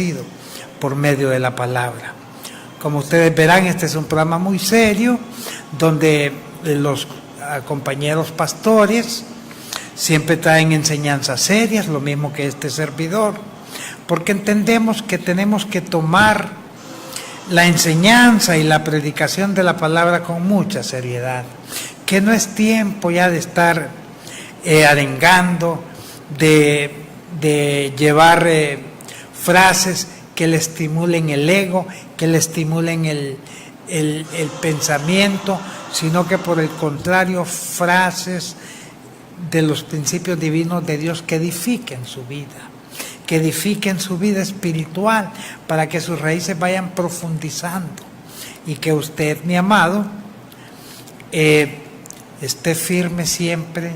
fortalecido por medio de la palabra. Como ustedes verán, este es un programa muy serio, donde los compañeros pastores siempre traen enseñanzas serias, lo mismo que este servidor, porque entendemos que tenemos que tomar la enseñanza y la predicación de la palabra con mucha seriedad, que no es tiempo ya de estar arengando, de llevar frases que le estimulen el ego, que le estimulen el pensamiento, sino que por el contrario, frases de los principios divinos de Dios que edifiquen su vida, que edifiquen su vida espiritual, para que sus raíces vayan profundizando y que usted, mi amado, esté firme siempre,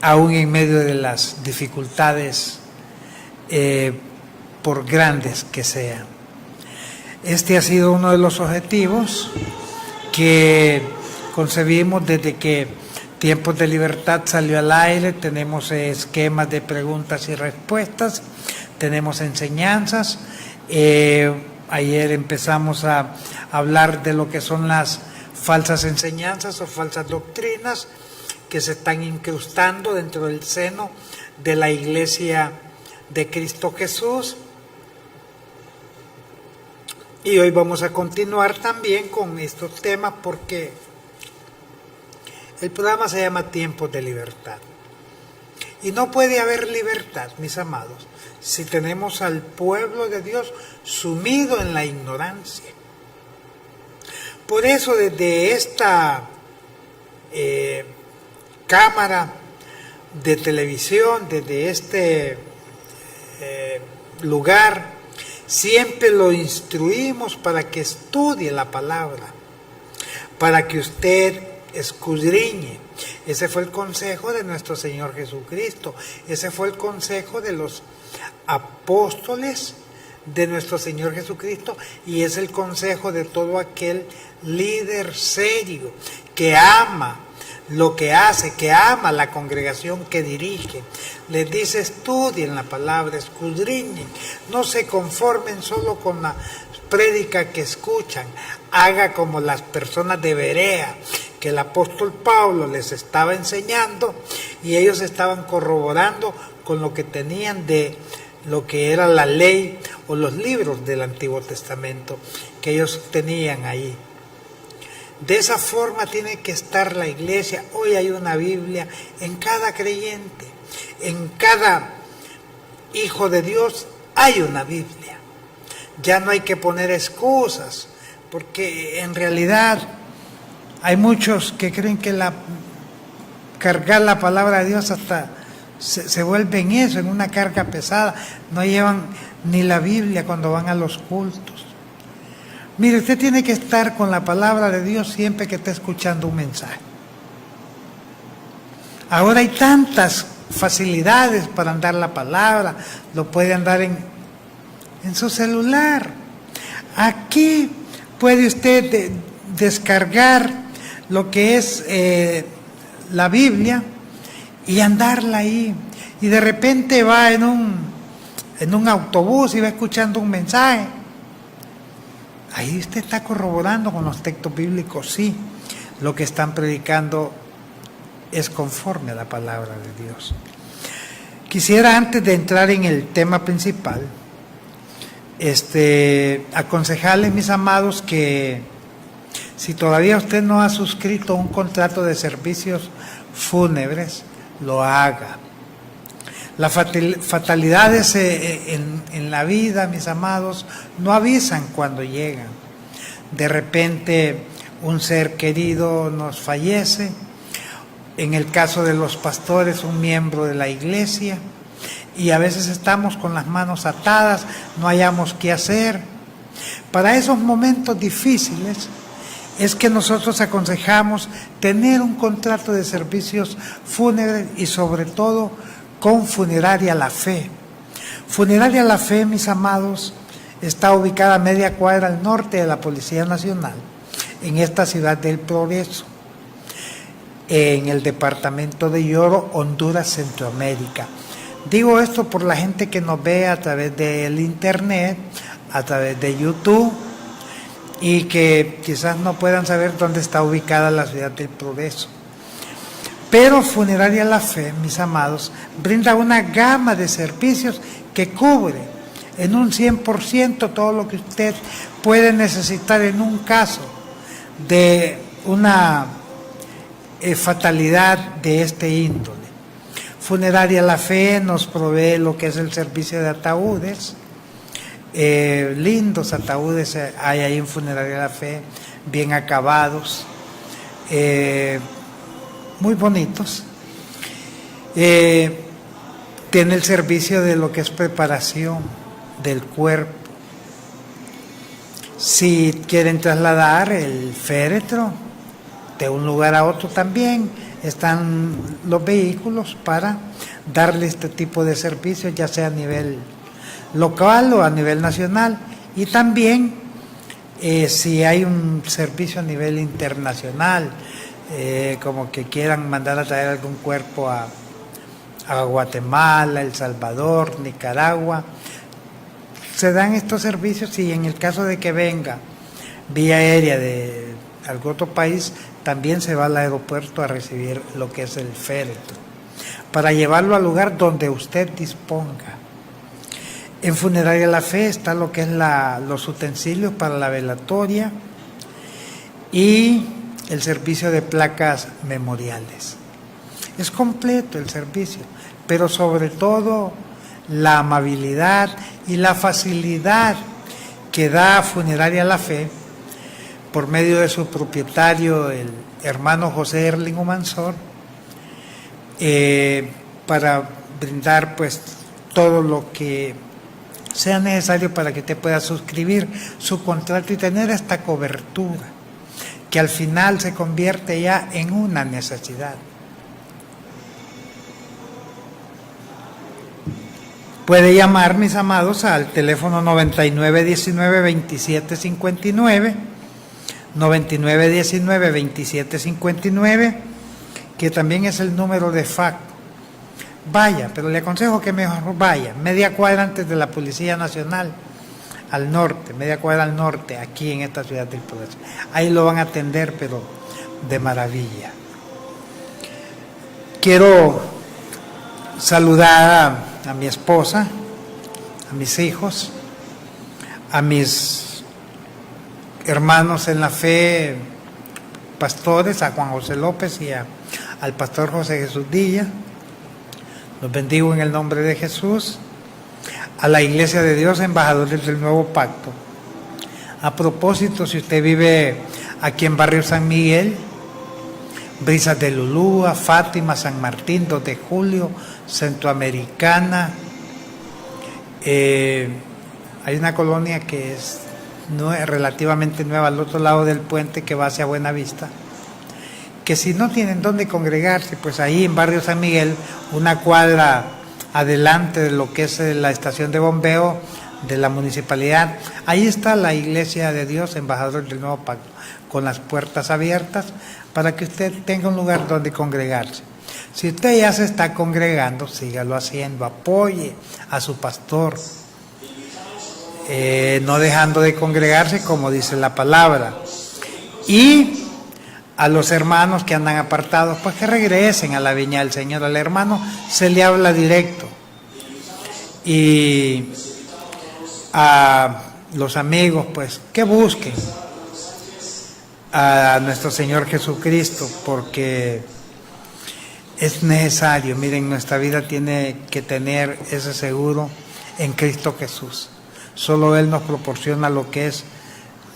aún en medio de las dificultades, por grandes que sean. Este ha sido uno de los objetivos que concebimos desde que Tiempos de Libertad salió al aire. Tenemos esquemas de preguntas y respuestas, tenemos enseñanzas. Ayer empezamos a hablar de lo que son las falsas enseñanzas o falsas doctrinas que se están incrustando dentro del seno de la Iglesia de Cristo Jesús. Y hoy vamos a continuar también con estos temas, porque el programa se llama Tiempos de Libertad. Y no puede haber libertad, mis amados, si tenemos al pueblo de Dios sumido en la ignorancia. Por eso desde esta cámara de televisión, desde este lugar, siempre lo instruimos para que estudie la palabra, para que usted escudriñe. Ese fue el consejo de nuestro Señor Jesucristo, ese fue el consejo de los apóstoles de nuestro Señor Jesucristo, y es el consejo de todo aquel líder serio que ama lo que hace, que ama la congregación que dirige. Les dice: estudien la palabra, escudriñen, no se conformen solo con la prédica que escuchan, haga como las personas de Berea, que el apóstol Pablo les estaba enseñando, y ellos estaban corroborando con lo que tenían de lo que era la ley o los libros del Antiguo Testamento que ellos tenían ahí. De esa forma tiene que estar la iglesia. Hoy hay una Biblia en cada creyente, en cada hijo de Dios hay una Biblia. Ya no hay que poner excusas, porque en realidad hay muchos que creen que cargar la palabra de Dios hasta se vuelve en eso, en una carga pesada. No llevan ni la Biblia cuando van a los cultos. Mire, usted tiene que estar con la palabra de Dios siempre que esté escuchando un mensaje. Ahora hay tantas facilidades para andar la palabra, lo puede andar en su celular. Aquí puede usted descargar lo que es la Biblia y andarla ahí. Y de repente va en un autobús y va escuchando un mensaje. Ahí usted está corroborando con los textos bíblicos, sí, lo que están predicando es conforme a la palabra de Dios. Quisiera, antes de entrar en el tema principal, aconsejarles, mis amados, que si todavía usted no ha suscrito un contrato de servicios fúnebres, lo haga. Las fatalidades en la vida, mis amados, no avisan cuando llegan. De repente un ser querido nos fallece. En el caso de los pastores, un miembro de la iglesia. Y a veces estamos con las manos atadas, no hayamos qué hacer. Para esos momentos difíciles es que nosotros aconsejamos tener un contrato de servicios fúnebres, y sobre todo con Funeraria La Fe. Funeraria La Fe, mis amados, está ubicada a media cuadra al norte de la Policía Nacional, en esta ciudad del Progreso, en el departamento de Lloro, Honduras, Centroamérica. Digo esto por la gente que nos ve a través del internet, a través de YouTube, y que quizás no puedan saber dónde está ubicada la Ciudad del Progreso. Pero Funeraria La Fe, mis amados, brinda una gama de servicios que cubre en un 100% todo lo que usted puede necesitar en un caso de una fatalidad de este índole. Funeraria La Fe nos provee lo que es el servicio de ataúdes. Lindos ataúdes hay ahí en Funeraria La Fe, bien acabados, muy bonitos. Tiene el servicio de lo que es preparación del cuerpo. Si quieren trasladar el féretro de un lugar a otro, también están los vehículos para darle este tipo de servicios, ya sea a nivel local o a nivel nacional, y también si hay un servicio a nivel internacional, como que quieran mandar a traer algún cuerpo a Guatemala, El Salvador, Nicaragua, se dan estos servicios, y en el caso de que venga vía aérea de algún otro país, también se va al aeropuerto a recibir lo que es el féretro, para llevarlo al lugar donde usted disponga. En Funeraria La Fe está lo que es los utensilios para la velatoria y el servicio de placas memoriales. Es completo el servicio, pero sobre todo la amabilidad y la facilidad que da Funeraria La Fe por medio de su propietario, el hermano José Erling Humansor, para brindar pues todo lo que sea necesario para que usted pueda suscribir su contrato y tener esta cobertura, que al final se convierte ya en una necesidad. Puede llamar, mis amados, al teléfono 9919-2759, 9919-2759, que también es el número de FAC. Vaya, pero le aconsejo que mejor vaya, media cuadra antes de la Policía Nacional, al norte, media cuadra al norte, aquí en esta Ciudad del Progreso. Ahí lo van a atender, pero de maravilla. Quiero saludar a mi esposa, a mis hijos, a mis hermanos en la fe, pastores, a Juan José López y al pastor José Jesús Dilla. Los bendigo en el nombre de Jesús. A la Iglesia de Dios, embajadores del Nuevo Pacto. A propósito, si usted vive aquí en Barrio San Miguel, Brisas de Lulúa, Fátima, San Martín, 2 de Julio, Centroamericana. Hay una colonia que es relativamente nueva al otro lado del puente que va hacia Buenavista, que si no tienen dónde congregarse, pues ahí en Barrio San Miguel, una cuadra adelante de lo que es la estación de bombeo de la municipalidad, ahí está la Iglesia de Dios, embajador del Nuevo Pacto, con las puertas abiertas para que usted tenga un lugar donde congregarse. Si usted ya se está congregando, sígalo haciendo, apoye a su pastor, no dejando de congregarse, como dice la palabra. Y a los hermanos que andan apartados, pues que regresen a la viña del Señor. Al hermano se le habla directo. Y a los amigos, pues que busquen a nuestro Señor Jesucristo, porque es necesario. Miren, nuestra vida tiene que tener ese seguro en Cristo Jesús. Solo Él nos proporciona lo que es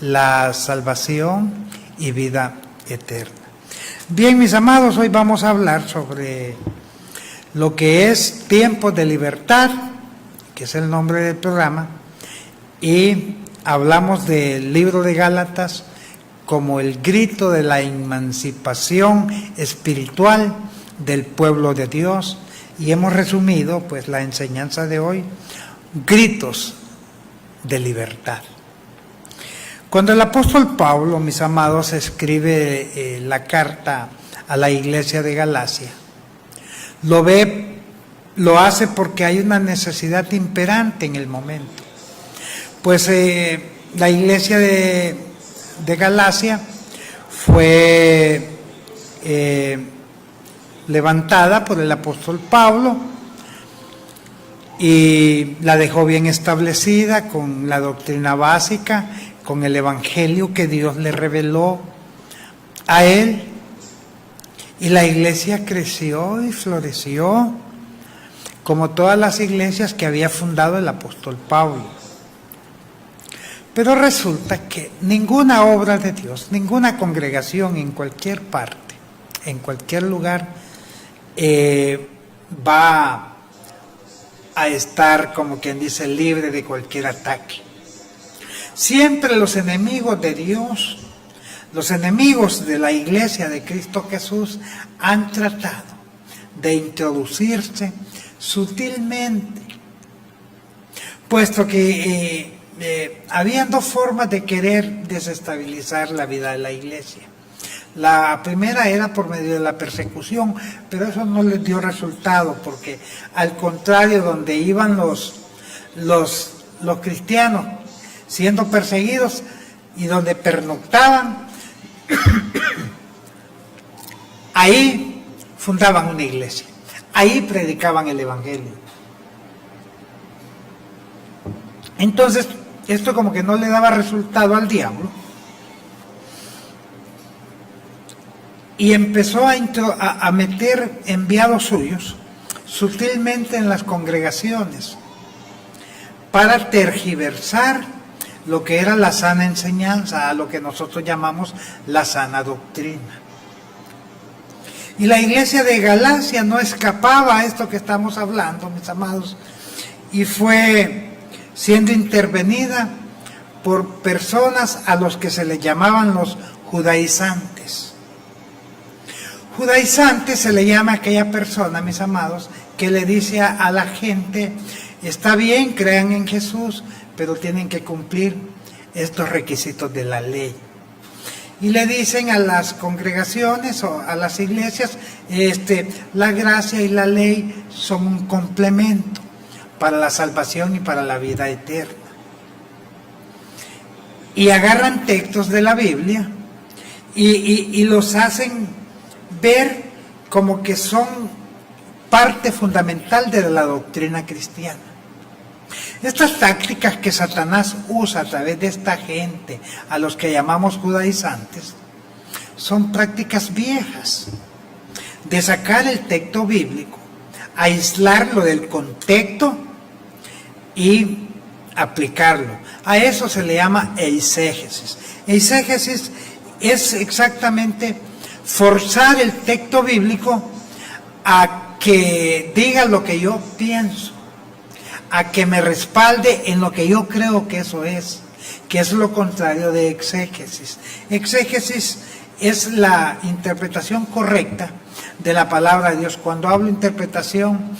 la salvación y vida eterna. Bien, mis amados, hoy vamos a hablar sobre lo que es Tiempos de Libertad, que es el nombre del programa, y hablamos del libro de Gálatas como el grito de la emancipación espiritual del pueblo de Dios, y hemos resumido pues la enseñanza de hoy, gritos de libertad. Cuando el apóstol Pablo, mis amados, escribe la carta a la iglesia de Galacia, lo ve lo hace porque hay una necesidad imperante en el momento. Pues la iglesia de Galacia fue levantada por el apóstol Pablo y la dejó bien establecida con la doctrina básica, con el evangelio que Dios le reveló a él, y la iglesia creció y floreció como todas las iglesias que había fundado el apóstol Pablo. Pero resulta que ninguna obra de Dios, ninguna congregación en cualquier parte, en cualquier lugar, va a estar, como quien dice, libre de cualquier ataque. Siempre los enemigos de Dios, los enemigos de la iglesia de Cristo Jesús, han tratado de introducirse sutilmente, puesto que habían dos formas de querer desestabilizar la vida de la iglesia. La primera era por medio de la persecución, pero eso no les dio resultado, porque al contrario, donde iban los cristianos siendo perseguidos y donde pernoctaban, ahí fundaban una iglesia, ahí predicaban el evangelio. Entonces, esto como que no le daba resultado al diablo, y empezó a meter enviados suyos sutilmente en las congregaciones para tergiversar lo que era la sana enseñanza, a lo que nosotros llamamos la sana doctrina. Y la iglesia de Galacia no escapaba a esto que estamos hablando, mis amados, y fue siendo intervenida por personas a los que se les llamaban los judaizantes. Judaizante se le llama a aquella persona, mis amados, que le dice a la gente: está bien, crean en Jesús, pero tienen que cumplir estos requisitos de la ley. Y le dicen a las congregaciones o a las iglesias, la gracia y la ley son un complemento para la salvación y para la vida eterna. Y agarran textos de la Biblia y los hacen ver como que son parte fundamental de la doctrina cristiana. Estas tácticas que Satanás usa a través de esta gente, a los que llamamos judaizantes, son prácticas viejas, de sacar el texto bíblico, aislarlo del contexto y aplicarlo. A eso se le llama eisegesis. Eisegesis es exactamente forzar el texto bíblico a que diga lo que yo pienso, a que me respalde en lo que yo creo que eso es, que es lo contrario de exégesis. Exégesis es la interpretación correcta de la palabra de Dios. Cuando hablo de interpretación,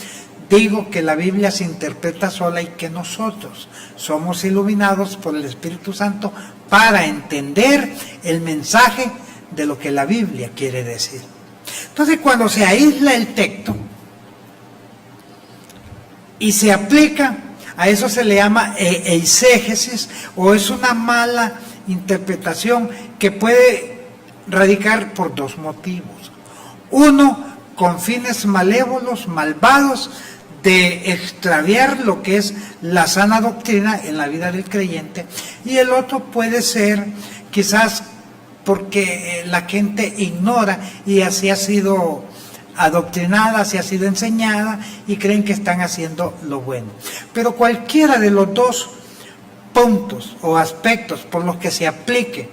digo que la Biblia se interpreta sola y que nosotros somos iluminados por el Espíritu Santo para entender el mensaje de lo que la Biblia quiere decir. Entonces, cuando se aísla el texto y se aplica, a eso se le llama eisegesis, o es una mala interpretación que puede radicar por dos motivos. Uno, con fines malévolos, malvados, de extraviar lo que es la sana doctrina en la vida del creyente, y el otro puede ser quizás porque la gente ignora y así ha sido adoctrinada, así ha sido enseñada y creen que están haciendo lo bueno. Pero cualquiera de los dos puntos o aspectos por los que se aplique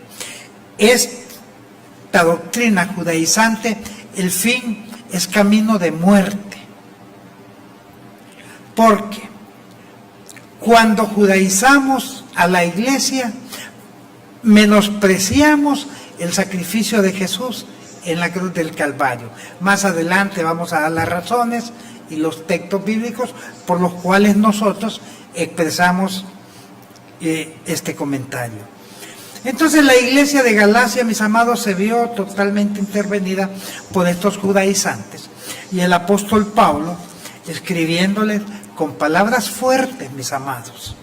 esta doctrina judaizante, el fin es camino de muerte. Porque cuando judaizamos a la iglesia, menospreciamos el sacrificio de Jesús en la cruz del Calvario. Más adelante vamos a dar las razones y los textos bíblicos por los cuales nosotros expresamos este comentario. Entonces la iglesia de Galacia, mis amados, se vio totalmente intervenida por estos judaizantes, y el apóstol Pablo escribiéndoles con palabras fuertes, mis amados.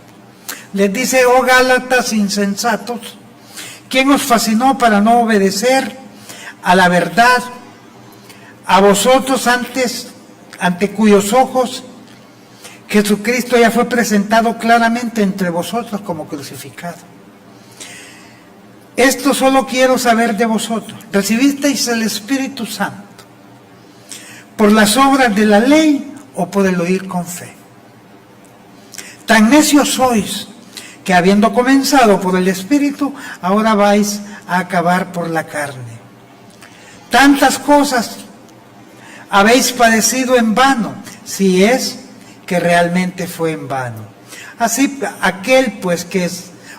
Les dice: oh Gálatas insensatos, ¿quién os fascinó para no obedecer a la verdad? A vosotros ante cuyos ojos Jesucristo ya fue presentado claramente entre vosotros como crucificado. Esto solo quiero saber de vosotros: ¿recibisteis el Espíritu Santo por las obras de la ley o por el oír con fe? Tan necios sois que, habiendo comenzado por el Espíritu, ahora vais a acabar por la carne. Tantas cosas habéis padecido en vano, si es que realmente fue en vano. Así, aquel pues que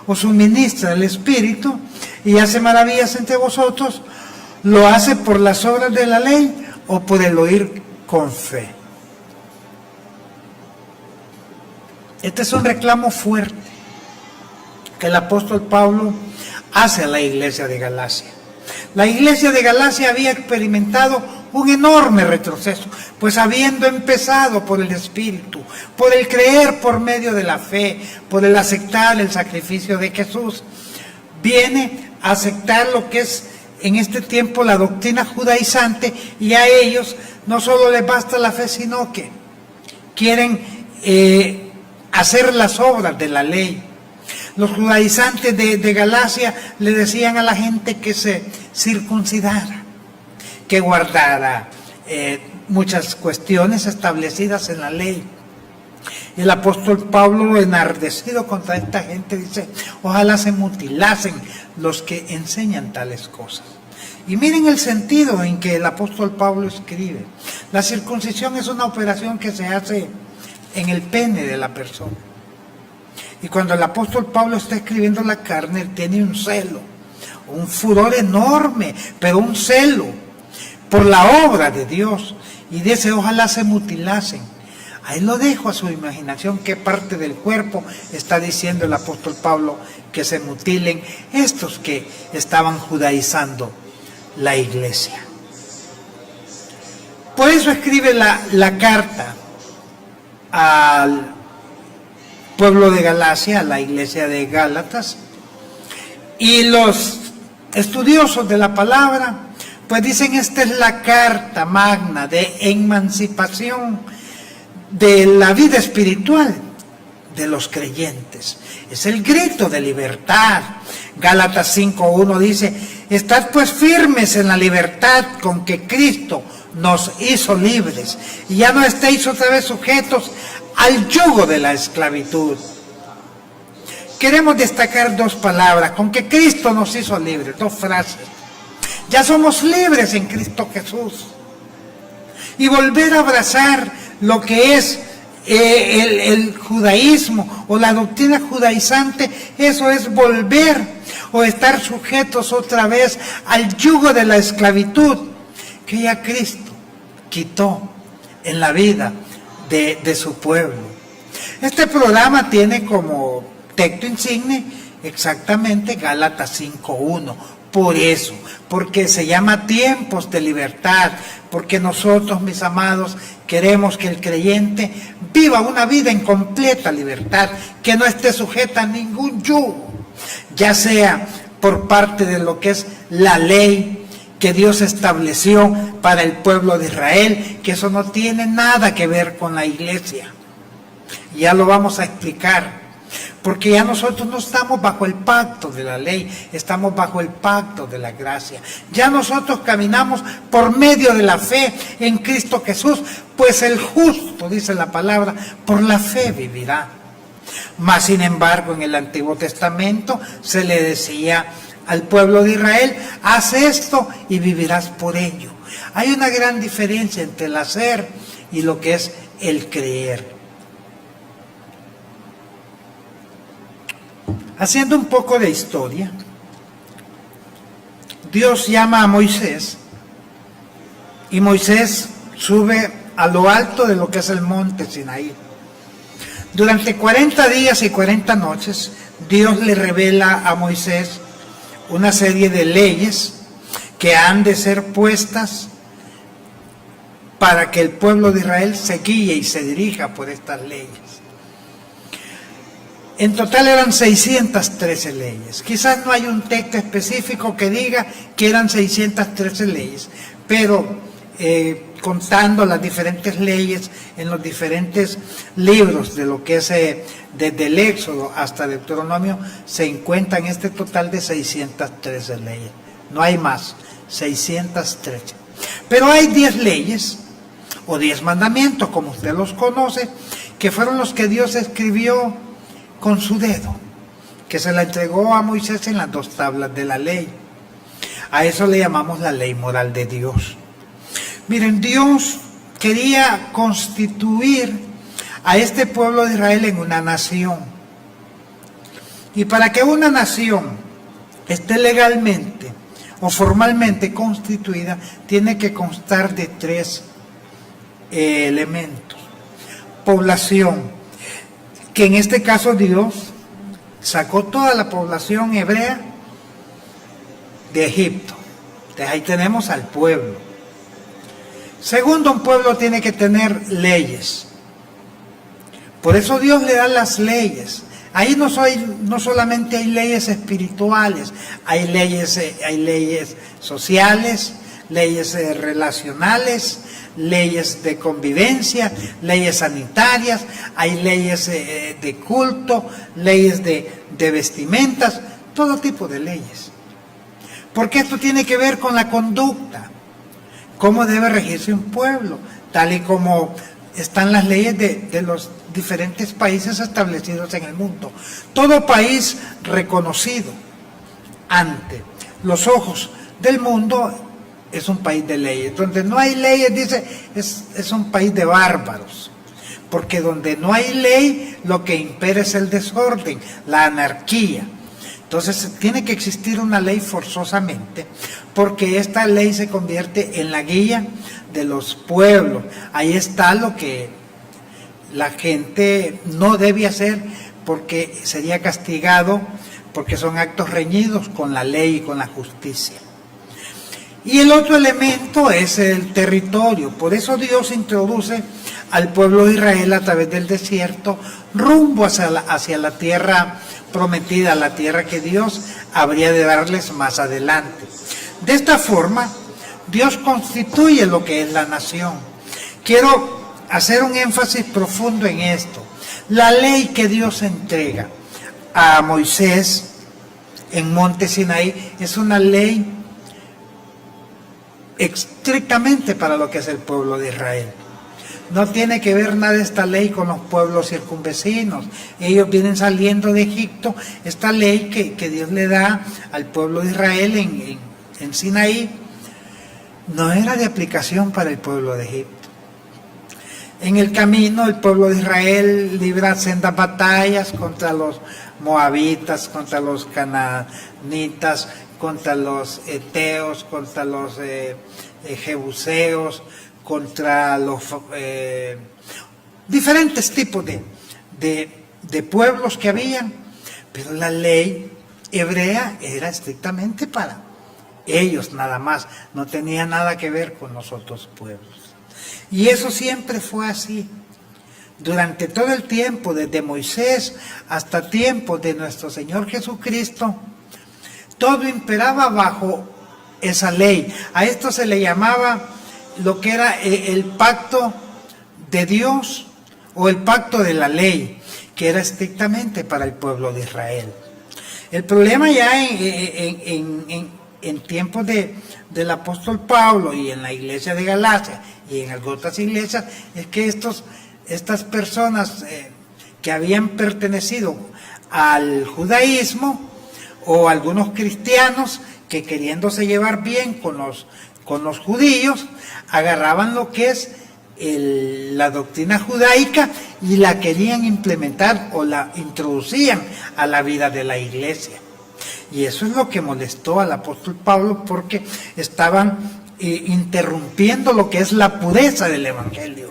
os suministra el Espíritu y hace maravillas entre vosotros, ¿lo hace por las obras de la ley o por el oír con fe? Este es un reclamo fuerte que el apóstol Pablo hace a la iglesia de Galacia. La iglesia de Galacia había experimentado un enorme retroceso, pues habiendo empezado por el Espíritu, por el creer por medio de la fe, por el aceptar el sacrificio de Jesús, viene a aceptar lo que es en este tiempo la doctrina judaizante, y a ellos no solo les basta la fe, sino que quieren hacer las obras de la ley. Los judaizantes de Galacia le decían a la gente que se circuncidara, que guardara muchas cuestiones establecidas en la ley. El apóstol Pablo, enardecido contra esta gente, dice: ojalá se mutilasen los que enseñan tales cosas. Y miren el sentido en que el apóstol Pablo escribe. La circuncisión es una operación que se hace en el pene de la persona. Y cuando el apóstol Pablo está escribiendo la carne, él tiene un celo, un furor enorme, pero un celo por la obra de Dios. Y dice: ojalá se mutilasen. Ahí lo dejo a su imaginación qué parte del cuerpo está diciendo el apóstol Pablo que se mutilen estos que estaban judaizando la iglesia. Por eso escribe la carta al pueblo de Galacia, a la iglesia de Gálatas, y los estudiosos de la palabra pues dicen: esta es la carta magna de emancipación de la vida espiritual de los creyentes. Es el grito de libertad. Gálatas 5:1 dice: estad pues firmes en la libertad con que Cristo nos hizo libres, y ya no estéis otra vez sujetos al yugo de la esclavitud. Queremos destacar dos palabras: con que Cristo nos hizo libres, dos frases. Ya somos libres en Cristo Jesús. Y volver a abrazar lo que es el judaísmo o la doctrina judaizante, eso es volver o estar sujetos otra vez al yugo de la esclavitud que ya Cristo quitó en la vida de su pueblo. Este programa tiene como texto insigne exactamente Gálatas 5:1. Por eso, porque se llama tiempos de libertad, porque nosotros, mis amados, queremos que el creyente viva una vida en completa libertad, que no esté sujeta a ningún yugo, ya sea por parte de lo que es la ley que Dios estableció para el pueblo de Israel, que eso no tiene nada que ver con la iglesia. Ya lo vamos a explicar. Porque ya nosotros no estamos bajo el pacto de la ley, estamos bajo el pacto de la gracia. Ya nosotros caminamos por medio de la fe en Cristo Jesús, pues el justo, dice la palabra, por la fe vivirá. Mas, sin embargo, en el Antiguo Testamento se le decía al pueblo de Israel: haz esto y vivirás por ello. Hay una gran diferencia entre el hacer y lo que es el creer. Haciendo un poco de historia, Dios llama a Moisés y Moisés sube a lo alto de lo que es el monte Sinaí. Durante 40 días y 40 noches, Dios le revela a Moisés una serie de leyes que han de ser puestas para que el pueblo de Israel se guíe y se dirija por estas leyes. En total eran 613 leyes. Quizás no hay un texto específico que diga que eran 613 leyes, pero contando las diferentes leyes en los diferentes libros de lo que es desde el Éxodo hasta Deuteronomio, se encuentran este total de 613 leyes. No hay más, 613. Pero hay 10 leyes o 10 mandamientos, como usted los conoce, que fueron los que Dios escribió con su dedo, que se la entregó a Moisés en las 2 tablas de la ley. A eso le llamamos la ley moral de Dios. Miren, Dios quería constituir a este pueblo de Israel en una nación. Y para que una nación esté legalmente o formalmente constituida, tiene que constar de 3 elementos. Población, que en este caso Dios sacó toda la población hebrea de Egipto. Entonces ahí tenemos al pueblo. Segundo, un pueblo tiene que tener leyes. Por eso Dios le da las leyes. Ahí no solamente hay leyes espirituales, hay leyes sociales, leyes relacionales, leyes de convivencia, leyes sanitarias, hay leyes de culto, leyes de vestimentas, todo tipo de leyes. Porque esto tiene que ver con la conducta, cómo debe regirse un pueblo, tal y como están las leyes de los diferentes países establecidos en el mundo. Todo país reconocido ante los ojos del mundo es un país de leyes. Donde no hay leyes, dice, es un país de bárbaros. Porque donde no hay ley, lo que impera es el desorden, la anarquía. Entonces tiene que existir una ley forzosamente, porque esta ley se convierte en la guía de los pueblos. Ahí está lo que la gente no debe hacer, porque sería castigado, porque son actos reñidos con la ley y con la justicia. Y el otro elemento es el territorio. Por eso Dios introduce al pueblo de Israel a través del desierto, rumbo hacia la tierra prometida, la tierra que Dios habría de darles más adelante. De esta forma, Dios constituye lo que es la nación. Quiero hacer un énfasis profundo en esto. La ley que Dios entrega a Moisés en Monte Sinaí es una ley estrictamente para lo que es el pueblo de Israel. No tiene que ver nada esta ley con los pueblos circunvecinos. Ellos vienen saliendo de Egipto. Esta ley que Dios le da al pueblo de Israel en Sinaí no era de aplicación para el pueblo de Egipto. En el camino el pueblo de Israel libra sendas batallas contra los moabitas, contra los cananitas, contra los eteos, contra los jebuseos, contra los diferentes tipos de pueblos que habían, pero la ley hebrea era estrictamente para ellos nada más, no tenía nada que ver con los otros pueblos. Y eso siempre fue así. Durante todo el tiempo, desde Moisés hasta tiempos de nuestro Señor Jesucristo, todo imperaba bajo esa ley. A esto se le llamaba lo que era el pacto de Dios o el pacto de la ley, que era estrictamente para el pueblo de Israel. El problema ya en tiempos del apóstol Pablo y en la iglesia de Galacia y en algunas otras iglesias es que estas personas que habían pertenecido al judaísmo o algunos cristianos que queriéndose llevar bien con los judíos agarraban lo que es la doctrina judaica y la querían implementar o la introducían a la vida de la iglesia. Y eso es lo que molestó al apóstol Pablo, porque estaban interrumpiendo lo que es la pureza del evangelio.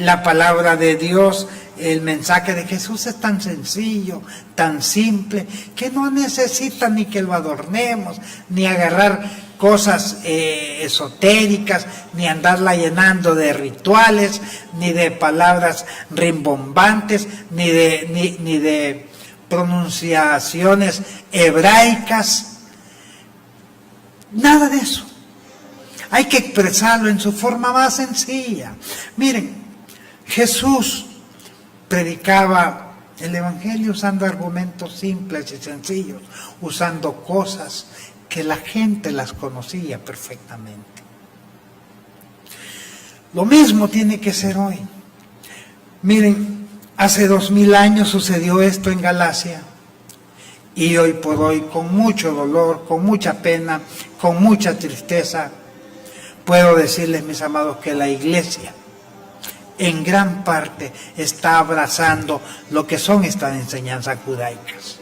La palabra de Dios, el mensaje de Jesús es tan sencillo, tan simple, que no necesita ni que lo adornemos, ni agarrar cosas esotéricas, ni andarla llenando de rituales, ni de palabras rimbombantes, ni de pronunciaciones hebraicas. Nada de eso. Hay que expresarlo en su forma más sencilla. Miren, Jesús predicaba el Evangelio usando argumentos simples y sencillos, usando cosas que la gente las conocía perfectamente. Lo mismo tiene que ser hoy. Miren, hace 2000 años sucedió esto en Galacia, y hoy por hoy, con mucho dolor, con mucha pena, con mucha tristeza, puedo decirles, mis amados, que la iglesia en gran parte está abrazando lo que son estas enseñanzas judaicas.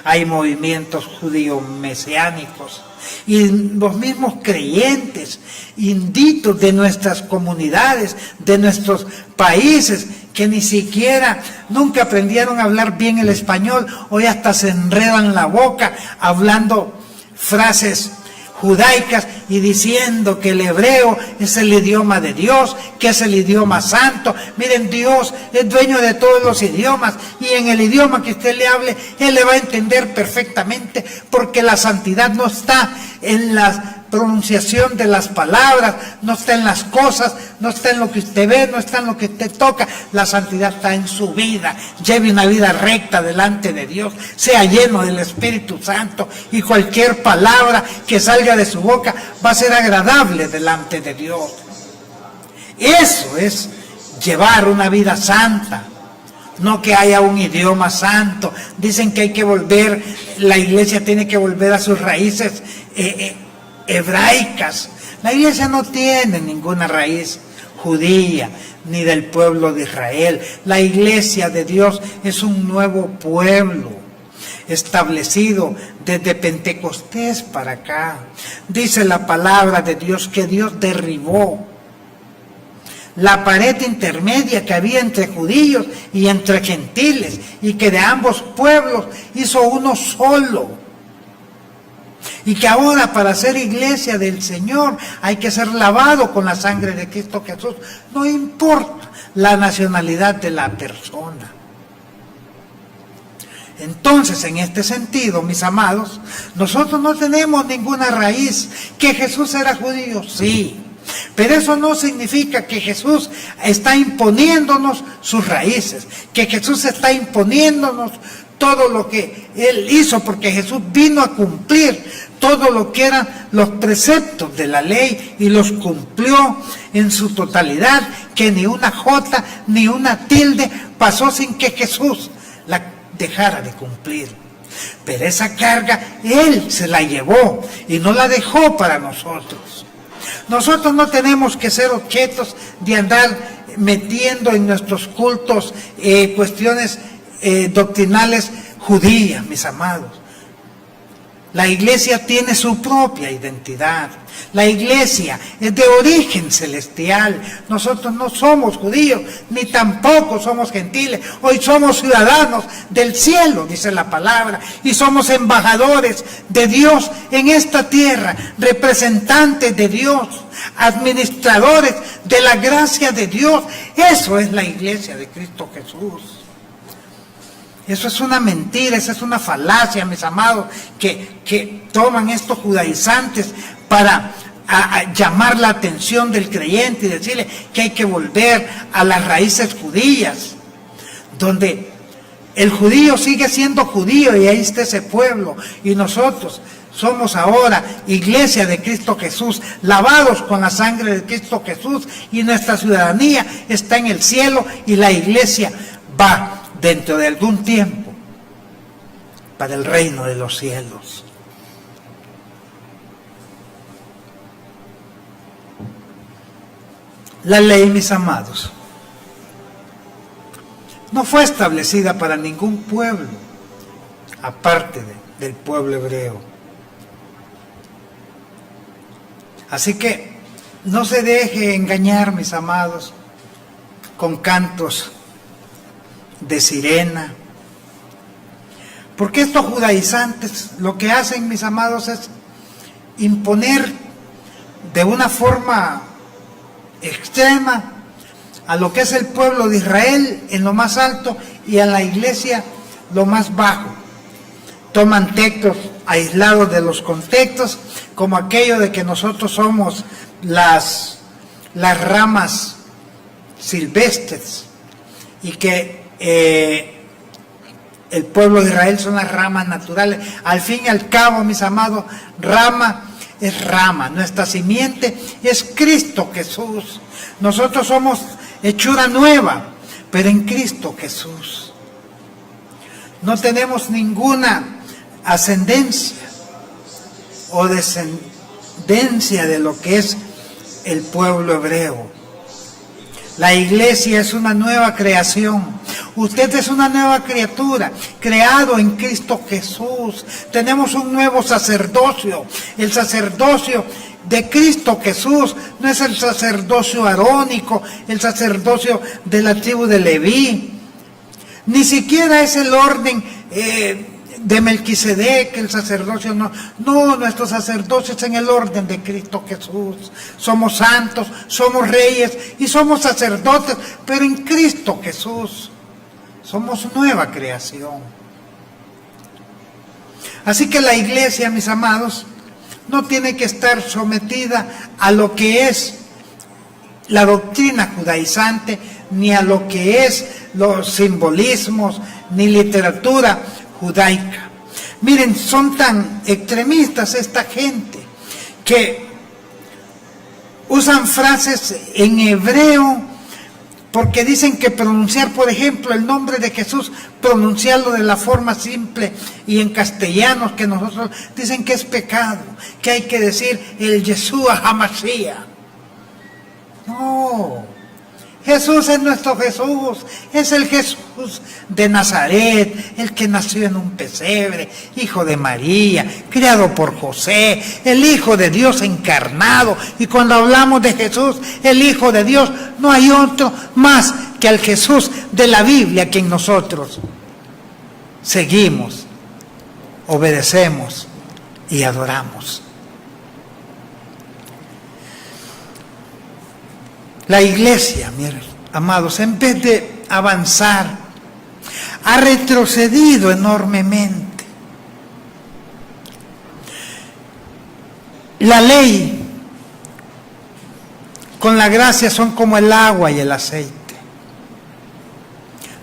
Hay movimientos judíos mesiánicos y los mismos creyentes, inditos de nuestras comunidades, de nuestros países, que ni siquiera nunca aprendieron a hablar bien el español, hoy hasta se enredan la boca hablando frases judaicas y diciendo que el hebreo es el idioma de Dios, que es el idioma santo. Miren, Dios es dueño de todos los idiomas, y en el idioma que usted le hable, Él le va a entender perfectamente, porque la santidad no está en la pronunciación de las palabras, no está en las cosas, no está en lo que usted ve, no está en lo que usted toca. La santidad está en su vida. Lleve una vida recta delante de Dios, sea lleno del Espíritu Santo, y cualquier palabra que salga de su boca va a ser agradable delante de Dios. Eso es llevar una vida santa, no que haya un idioma santo. Dicen que hay que volver, la iglesia tiene que volver a sus raíces hebraicas. La iglesia no tiene ninguna raíz judía ni del pueblo de Israel. La iglesia de Dios es un nuevo pueblo establecido desde Pentecostés para acá. Dice la palabra de Dios que Dios derribó la pared intermedia que había entre judíos y entre gentiles, y que de ambos pueblos hizo uno solo. Y que ahora, para ser iglesia del Señor, hay que ser lavado con la sangre de Cristo Jesús. No importa la nacionalidad de la persona. Entonces, en este sentido, mis amados, nosotros no tenemos ninguna raíz. ¿Que Jesús era judío? Sí. Pero eso no significa que Jesús está imponiéndonos sus raíces, que Jesús está imponiéndonos todo lo que Él hizo, porque Jesús vino a cumplir todo lo que eran los preceptos de la ley, y los cumplió en su totalidad, que ni una jota ni una tilde pasó sin que Jesús la dejara de cumplir. Pero esa carga Él se la llevó y no la dejó para nosotros. Nosotros no tenemos que ser objetos de andar metiendo en nuestros cultos cuestiones doctrinales judías, mis amados. La iglesia tiene su propia identidad. La iglesia es de origen celestial. Nosotros no somos judíos, ni tampoco somos gentiles. Hoy somos ciudadanos del cielo, dice la palabra, y somos embajadores de Dios en esta tierra, representantes de Dios, administradores de la gracia de Dios. Eso es la iglesia de Cristo Jesús. Eso es una mentira, esa es una falacia, mis amados, que toman estos judaizantes para llamar la atención del creyente y decirle que hay que volver a las raíces judías, donde el judío sigue siendo judío y ahí está ese pueblo, y nosotros somos ahora iglesia de Cristo Jesús, lavados con la sangre de Cristo Jesús, y nuestra ciudadanía está en el cielo, y la iglesia va dentro de algún tiempo para el reino de los cielos. La ley, mis amados, no fue establecida para ningún pueblo aparte del pueblo hebreo. Así que no se deje engañar, mis amados, con cantos de sirena, porque estos judaizantes lo que hacen, mis amados, es imponer de una forma extrema a lo que es el pueblo de Israel en lo más alto y a la iglesia lo más bajo. Toman textos aislados de los contextos, como aquello de que nosotros somos las ramas silvestres y que el pueblo de Israel son las ramas naturales. Al fin y al cabo, mis amados, rama es rama, nuestra simiente es Cristo Jesús. Nosotros somos hechura nueva, pero en Cristo Jesús. No tenemos ninguna ascendencia o descendencia de lo que es el pueblo hebreo. La iglesia es una nueva creación. Usted es una nueva criatura, creado en Cristo Jesús. Tenemos un nuevo sacerdocio. El sacerdocio de Cristo Jesús no es el sacerdocio arónico, el sacerdocio de la tribu de Leví. Ni siquiera es el orden de Melquisedec, el sacerdocio no. No, nuestro sacerdocio es en el orden de Cristo Jesús. Somos santos, somos reyes y somos sacerdotes, pero en Cristo Jesús. Somos nueva creación. Así que la iglesia, mis amados, no tiene que estar sometida a lo que es la doctrina judaizante, ni a lo que es los simbolismos, ni literatura judaica. Miren, son tan extremistas esta gente que usan frases en hebreo porque dicen que pronunciar, por ejemplo, el nombre de Jesús, pronunciarlo de la forma simple y en castellano que nosotros dicen que es pecado, que hay que decir el Yeshua HaMashiach. No, Jesús es nuestro Jesús, es el Jesús de Nazaret, el que nació en un pesebre, hijo de María, criado por José, el Hijo de Dios encarnado. Y cuando hablamos de Jesús, el Hijo de Dios, no hay otro más que al Jesús de la Biblia, quien nosotros seguimos, obedecemos y adoramos. La iglesia, miren, amados, en vez de avanzar, ha retrocedido enormemente. La ley con la gracia son como el agua y el aceite.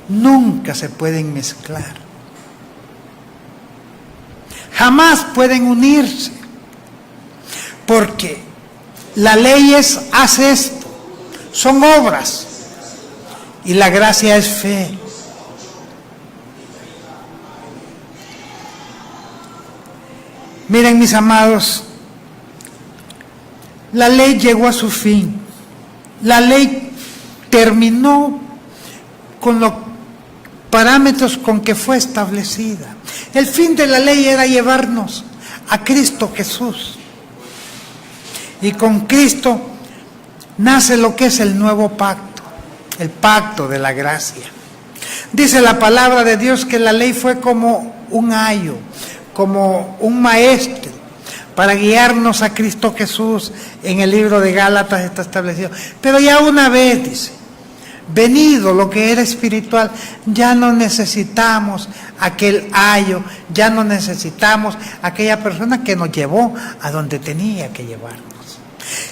Nunca se pueden mezclar. Jamás pueden unirse. Porque la ley hace esto. Son obras y la gracia es fe. Miren, mis amados, la ley llegó a su fin. La ley terminó con los parámetros con que fue establecida. El fin de la ley era llevarnos a Cristo Jesús. Y con Cristo nace lo que es el nuevo pacto, el pacto de la gracia. Dice la palabra de Dios que la ley fue como un ayo, como un maestro, para guiarnos a Cristo Jesús. En el libro de Gálatas está establecido. Pero ya una vez, dice, venido lo que era espiritual, ya no necesitamos aquel ayo, ya no necesitamos aquella persona que nos llevó a donde tenía que llevarnos.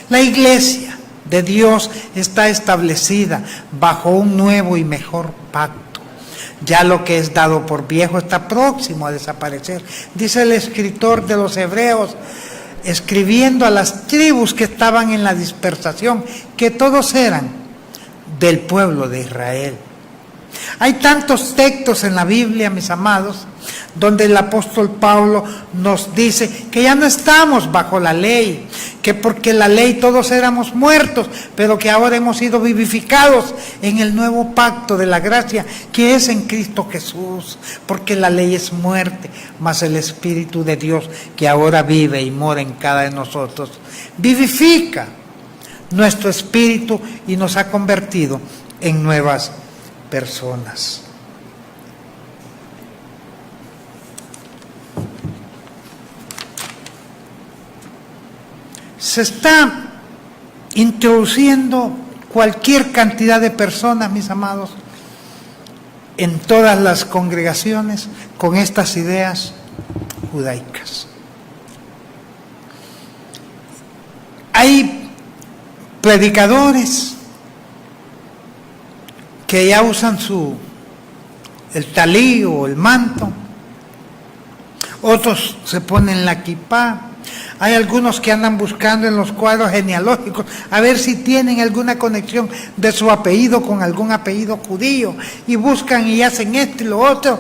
La iglesia de Dios está establecida bajo un nuevo y mejor pacto. Ya lo que es dado por viejo está próximo a desaparecer. Dice el escritor de los Hebreos, escribiendo a las tribus que estaban en la dispersación, que todos eran del pueblo de Israel. Hay tantos textos en la Biblia, mis amados, donde el apóstol Pablo nos dice que ya no estamos bajo la ley, que porque la ley todos éramos muertos, pero que ahora hemos sido vivificados en el nuevo pacto de la gracia que es en Cristo Jesús, porque la ley es muerte, mas el Espíritu de Dios que ahora vive y mora en cada de nosotros, vivifica nuestro espíritu y nos ha convertido en nuevas personas. se está introduciendo cualquier cantidad de personas, mis amados, en todas las congregaciones con estas ideas judaicas. Hay predicadores que ya usan el talí o el manto, otros se ponen la kipá. Hay algunos que andan buscando en los cuadros genealógicos a ver si tienen alguna conexión de su apellido con algún apellido judío, y buscan y hacen esto y lo otro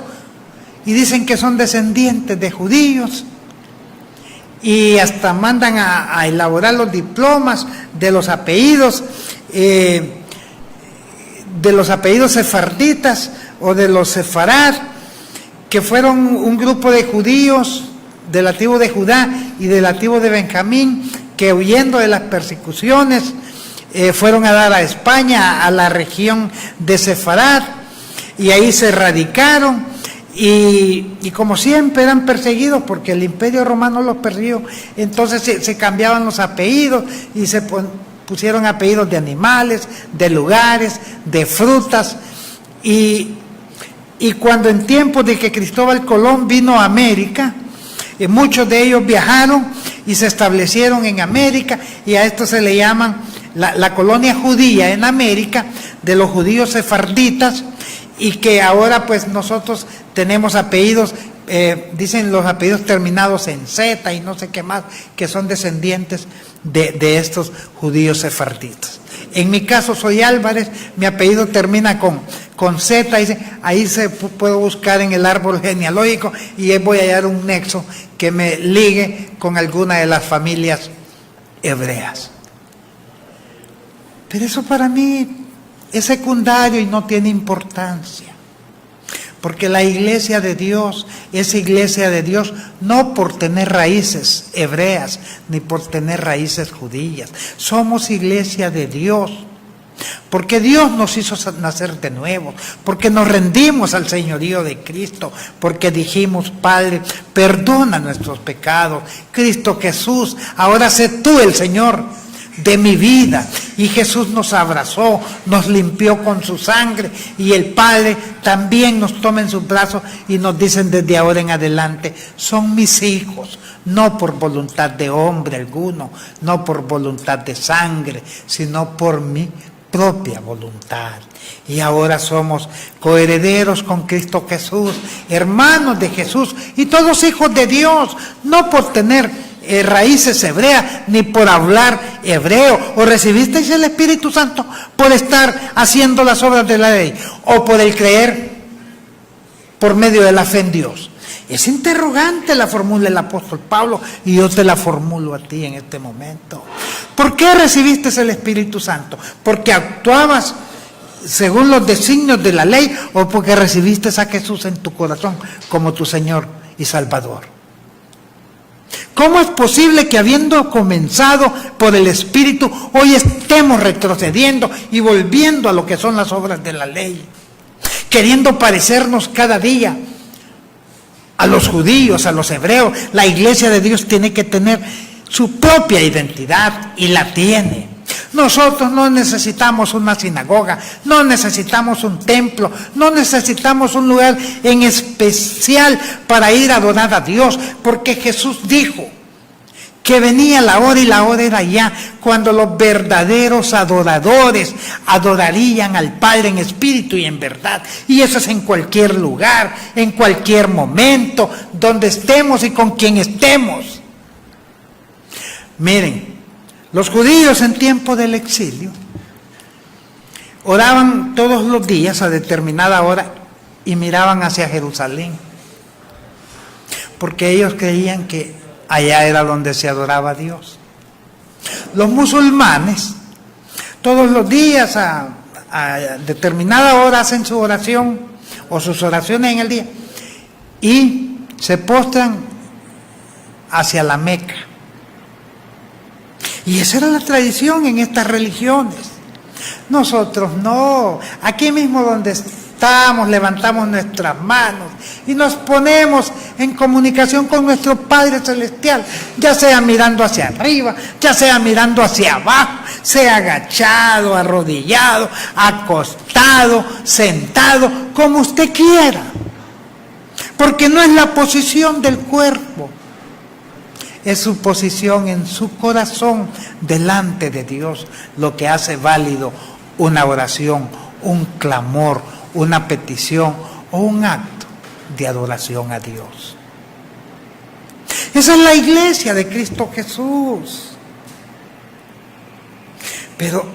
y dicen que son descendientes de judíos, y hasta mandan a elaborar los diplomas de los apellidos sefarditas o de los sefarad, que fueron un grupo de judíos de la tribu de Judá y de la tribu de Benjamín, que huyendo de las persecuciones fueron a dar a España, a la región de Sefarad, y ahí se radicaron, y como siempre eran perseguidos porque el Imperio Romano los persiguió. Entonces se cambiaban los apellidos y se pusieron apellidos de animales, de lugares, de frutas, y cuando en tiempos de que Cristóbal Colón vino a América, muchos de ellos viajaron y se establecieron en América, y a esto se le llaman la colonia judía en América, de los judíos sefarditas, y que ahora pues nosotros tenemos apellidos, dicen los apellidos terminados en Z y no sé qué más, que son descendientes de estos judíos sefarditas. En mi caso soy Álvarez, mi apellido termina con Z, ahí se puedo buscar en el árbol genealógico y ahí voy a hallar un nexo que me ligue con alguna de las familias hebreas. Pero eso para mí es secundario y no tiene importancia, porque la iglesia de Dios es iglesia de Dios no por tener raíces hebreas ni por tener raíces judías. Somos iglesia de Dios porque Dios nos hizo nacer de nuevo, porque nos rendimos al señorío de Cristo, porque dijimos: Padre, perdona nuestros pecados. Cristo Jesús, ahora sé tú el Señor de mi vida. Y Jesús nos abrazó, nos limpió con su sangre, y el Padre también nos toma en sus brazos y nos dicen desde ahora en adelante: son mis hijos, no por voluntad de hombre alguno, no por voluntad de sangre, sino por mi propia voluntad. Y ahora somos coherederos con Cristo Jesús, hermanos de Jesús y todos hijos de Dios, no por tener raíces hebreas ni por hablar hebreo. O recibisteis el Espíritu Santo por estar haciendo las obras de la ley, o por el creer por medio de la fe en Dios. Es interrogante, la formula el apóstol Pablo, y yo te la formulo a ti en este momento. ¿Por qué recibiste el Espíritu Santo? ¿Porque actuabas según los designios de la ley, o porque recibiste a Jesús en tu corazón como tu Señor y Salvador? ¿Cómo es posible que, habiendo comenzado por el Espíritu, hoy estemos retrocediendo y volviendo a lo que son las obras de la ley, queriendo parecernos cada día a los judíos, a los hebreos? La iglesia de Dios tiene que tener su propia identidad, y la tiene. Nosotros no necesitamos una sinagoga, no necesitamos un templo, no necesitamos un lugar en especial para ir a adorar a Dios, porque Jesús dijo que venía la hora, y la hora era ya, cuando los verdaderos adoradores adorarían al Padre en espíritu y en verdad. Y eso es en cualquier lugar, en cualquier momento, donde estemos y con quien estemos. Miren, los judíos en tiempo del exilio oraban todos los días a determinada hora y miraban hacia Jerusalén, porque ellos creían que allá era donde se adoraba a Dios. Los musulmanes todos los días a determinada hora hacen su oración o sus oraciones en el día y se postran hacia la Meca. Y esa era la tradición en estas religiones. Nosotros no. Aquí mismo donde estamos, levantamos nuestras manos y nos ponemos en comunicación con nuestro Padre Celestial, ya sea mirando hacia arriba, ya sea mirando hacia abajo, sea agachado, arrodillado, acostado, sentado, como usted quiera, porque no es la posición del cuerpo, es su posición en su corazón delante de Dios lo que hace válido una oración, un clamor, una petición o un acto de adoración a Dios. Esa es la iglesia de Cristo Jesús. Pero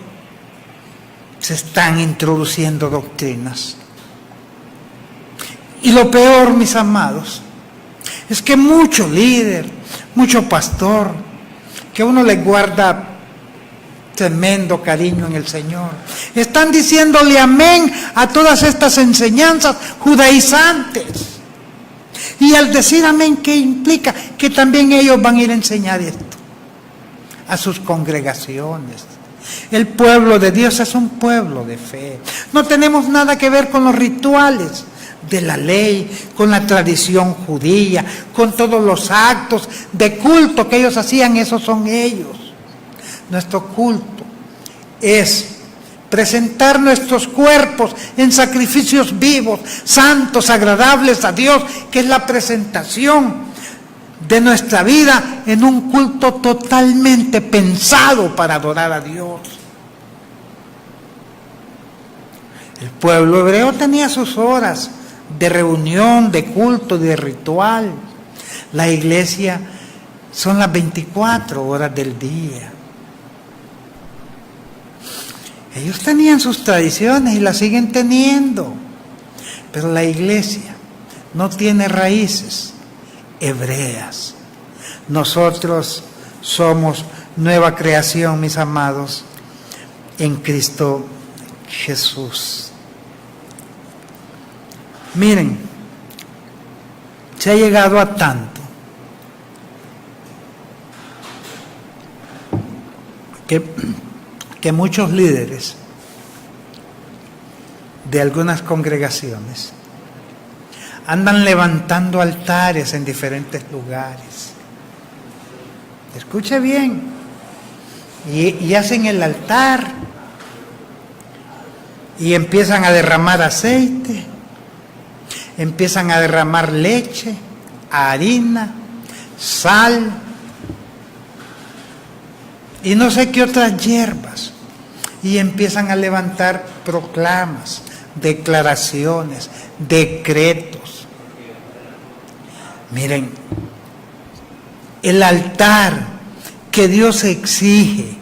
se están introduciendo doctrinas. Y lo peor, mis amados, es que mucho líder, mucho pastor, que uno le guarda tremendo cariño en el Señor, están diciéndole amén a todas estas enseñanzas judaizantes. Y al decir amén, ¿qué implica? Que también ellos van a ir a enseñar esto a sus congregaciones. El pueblo de Dios es un pueblo de fe. No tenemos nada que ver con los rituales de la ley, con la tradición judía, con todos los actos de culto que ellos hacían, esos son ellos. Nuestro culto es presentar nuestros cuerpos en sacrificios vivos, santos, agradables a Dios, que es la presentación de nuestra vida en un culto totalmente pensado para adorar a Dios. El pueblo hebreo tenía sus horas de reunión, de culto, de ritual. La iglesia son las 24 horas del día. Ellos tenían sus tradiciones y las siguen teniendo, pero la iglesia no tiene raíces hebreas. Nosotros somos nueva creación, mis amados, en Cristo Jesús. Miren, se ha llegado a tanto que muchos líderes de algunas congregaciones andan levantando altares en diferentes lugares. Escuche bien, y hacen el altar y empiezan a derramar aceite, empiezan a derramar leche, harina, sal y no sé qué otras hierbas, y empiezan a levantar proclamas, declaraciones, decretos. Miren, el altar que Dios exige,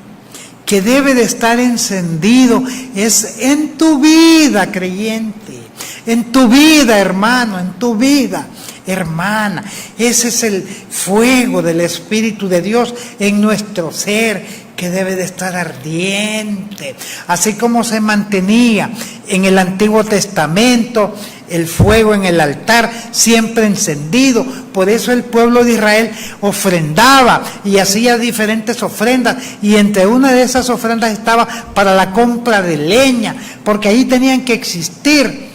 que debe de estar encendido, es en tu vida, creyente, en tu vida, hermano, en tu vida, hermana. Ese es el fuego del Espíritu de Dios en nuestro ser, que debe de estar ardiente, así como se mantenía en el Antiguo Testamento el fuego en el altar siempre encendido. Por eso el pueblo de Israel ofrendaba y hacía diferentes ofrendas, y entre una de esas ofrendas estaba para la compra de leña, porque ahí tenían que existir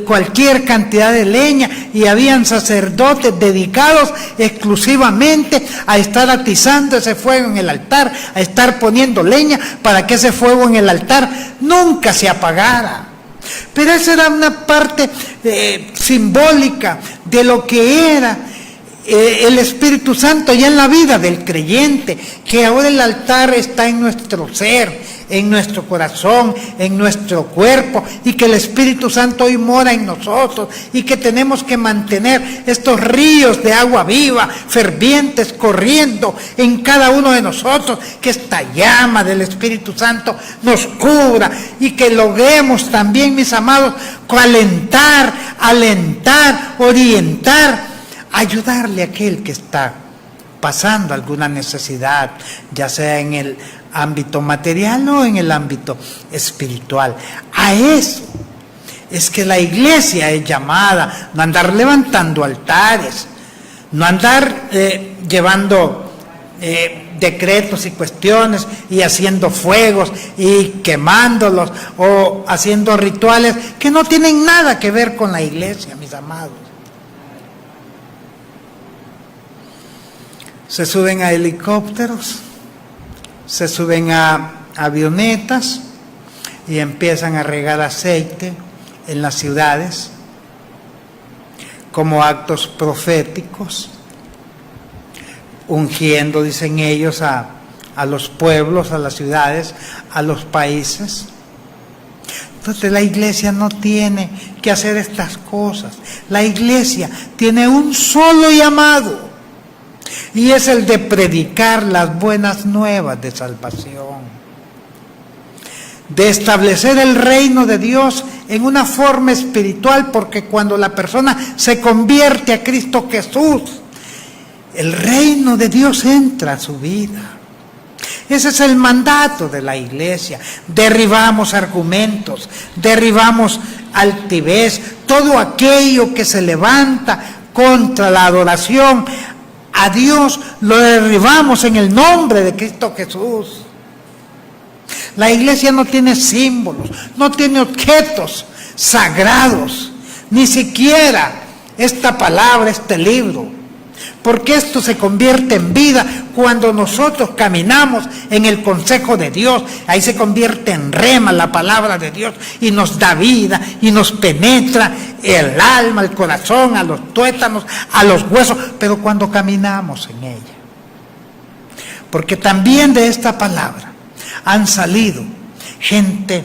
cualquier cantidad de leña, y habían sacerdotes dedicados exclusivamente a estar atizando ese fuego en el altar, a estar poniendo leña para que ese fuego en el altar nunca se apagara. Pero esa era una parte simbólica de lo que era el Espíritu Santo ya en la vida del creyente, que ahora el altar está en nuestro ser, en nuestro corazón, en nuestro cuerpo, y que el Espíritu Santo hoy mora en nosotros, y que tenemos que mantener estos ríos de agua viva, fervientes, corriendo en cada uno de nosotros, que esta llama del Espíritu Santo nos cubra, y que logremos también, mis amados, alentar, orientar, ayudarle a aquel que está pasando alguna necesidad, ya sea en el ámbito material o en el ámbito espiritual. A eso es que la iglesia es llamada, no andar levantando altares, no andar llevando decretos y cuestiones y haciendo fuegos y quemándolos o haciendo rituales que no tienen nada que ver con la iglesia, mis amados. Se suben a helicópteros, se suben a avionetas y empiezan a regar aceite en las ciudades como actos proféticos, ungiendo, dicen ellos, a los pueblos, a las ciudades, a los países. Entonces la iglesia no tiene que hacer estas cosas. La iglesia tiene un solo llamado, y es el de predicar las buenas nuevas de salvación, de establecer el reino de Dios en una forma espiritual, porque cuando la persona se convierte a Cristo Jesús, el reino de Dios entra a su vida. Ese es el mandato de la iglesia. Derribamos argumentos, derribamos altivez, todo aquello que se levanta contra la adoración a Dios, lo derribamos en el nombre de Cristo Jesús. La iglesia no tiene símbolos, no tiene objetos sagrados, ni siquiera esta palabra, este libro. Porque esto se convierte en vida cuando nosotros caminamos en el consejo de Dios. Ahí se convierte en rema la palabra de Dios y nos da vida y nos penetra el alma, el corazón, a los tuétanos, a los huesos, pero cuando caminamos en ella. Porque también de esta palabra han salido gente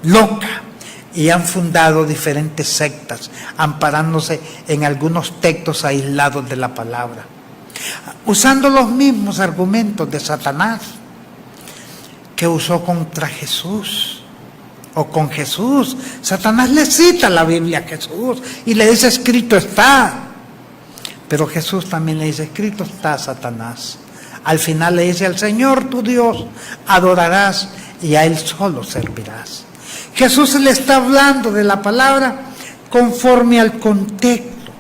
loca y han fundado diferentes sectas, amparándose en algunos textos aislados de la palabra, usando los mismos argumentos de Satanás que usó contra Jesús o con Jesús. Satanás le cita la Biblia a Jesús y le dice: escrito está. Pero Jesús también le dice: escrito está, Satanás. Al final le dice: al Señor tu Dios adorarás y a Él solo servirás. Jesús le está hablando de la palabra conforme al contexto,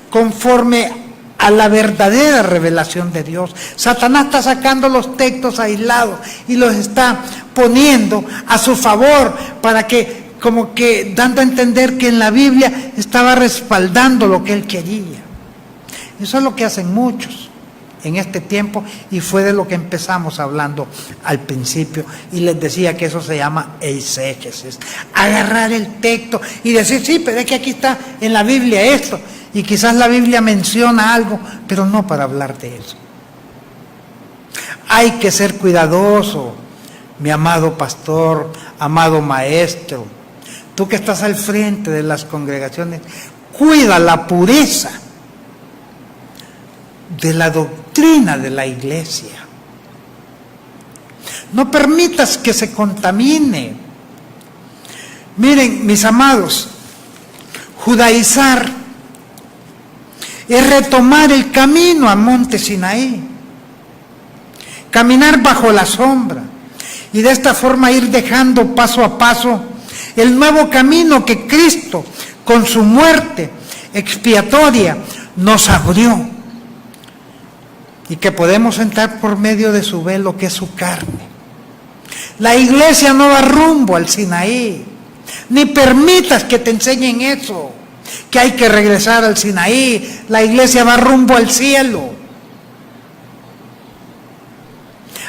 conforme a la verdadera revelación de Dios. Satanás está sacando los textos aislados y los está poniendo a su favor para que, como que dando a entender que en la Biblia estaba respaldando lo que él quería. Eso es lo que hacen muchos en este tiempo, y fue de lo que empezamos hablando al principio, y les decía que eso se llama eisegesis, agarrar el texto y decir: sí, pero es que aquí está en la Biblia esto, y quizás la Biblia menciona algo, pero no para hablar de eso. Hay que ser cuidadoso, mi amado pastor, amado maestro, tú que estás al frente de las congregaciones, cuida la pureza de la doctrina de la iglesia. No permitas que se contamine. Miren, mis amados, judaizar es retomar el camino al monte Sinaí, caminar bajo la sombra y de esta forma ir dejando paso a paso el nuevo camino que Cristo con su muerte expiatoria nos abrió, y que podemos entrar por medio de su velo, que es su carne. La iglesia no va rumbo al Sinaí, ni permitas que te enseñen eso, que hay que regresar al Sinaí. La iglesia va rumbo al cielo.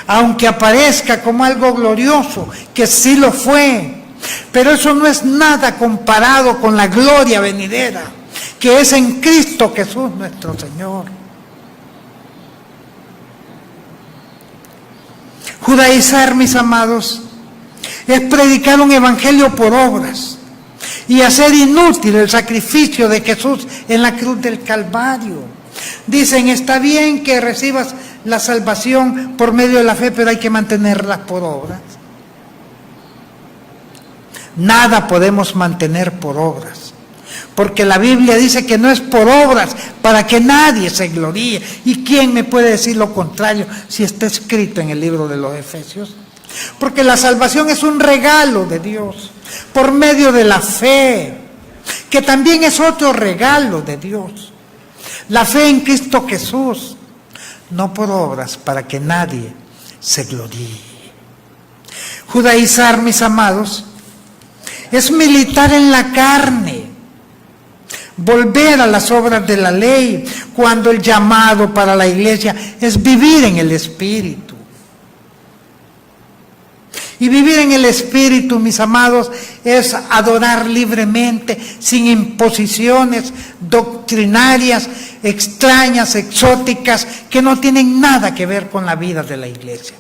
Aunque aparezca como algo glorioso, que sí lo fue, pero eso no es nada comparado con la gloria venidera, que es en Cristo Jesús nuestro Señor. Judaizar, mis amados, es predicar un evangelio por obras y hacer inútil el sacrificio de Jesús en la cruz del Calvario. Dicen: está bien que recibas la salvación por medio de la fe, pero hay que mantenerla por obras. Nada podemos mantener por obras, porque la Biblia dice que no es por obras para que nadie se gloríe. ¿Y quién me puede decir lo contrario si está escrito en el libro de los Efesios? Porque la salvación es un regalo de Dios por medio de la fe, que también es otro regalo de Dios. La fe en Cristo Jesús no por obras, para que nadie se gloríe. Judaizar, mis amados, es militar en la carne, volver a las obras de la ley, cuando el llamado para la iglesia es vivir en el Espíritu. Y vivir en el Espíritu, mis amados, es adorar libremente, sin imposiciones doctrinarias, extrañas, exóticas, que no tienen nada que ver con la vida de la iglesia.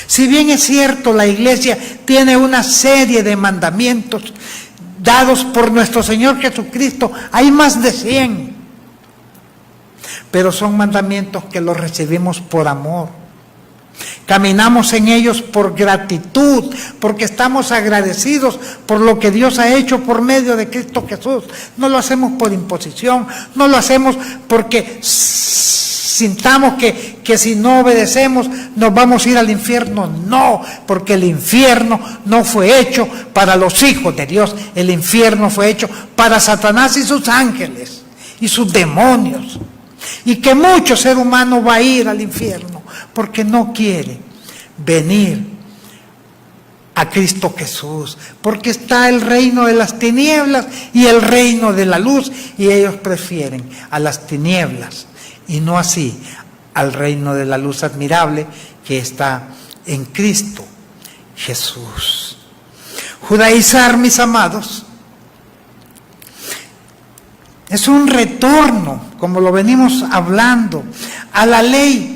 Si bien es cierto, la iglesia tiene una serie de mandamientos dados por nuestro Señor Jesucristo, hay más de 100, pero son mandamientos que los recibimos por amor. Caminamos en ellos por gratitud, porque estamos agradecidos por lo que Dios ha hecho por medio de Cristo Jesús. No lo hacemos por imposición, no lo hacemos porque sintamos que si no obedecemos nos vamos a ir al infierno. No, porque el infierno no fue hecho para los hijos de Dios, el infierno fue hecho para Satanás y sus ángeles y sus demonios. Y que mucho ser humano va a ir al infierno porque no quiere venir a Cristo Jesús, porque está el reino de las tinieblas y el reino de la luz, y ellos prefieren a las tinieblas y no así al reino de la luz admirable que está en Cristo Jesús. Judaizar, mis amados, es un retorno, como lo venimos hablando, a la ley,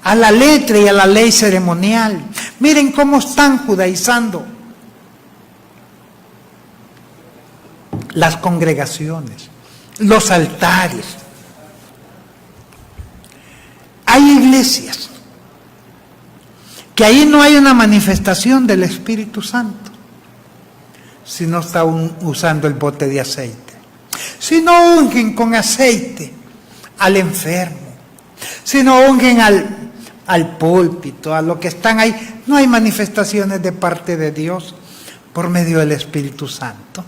a la letra y a la ley ceremonial. Miren cómo están judaizando las congregaciones, los altares. Hay iglesias que ahí no hay una manifestación del Espíritu Santo, si no está usando el bote de aceite. Si no ungen con aceite al enfermo, si no ungen al púlpito, a lo que están ahí, no hay manifestaciones de parte de Dios por medio del Espíritu Santo.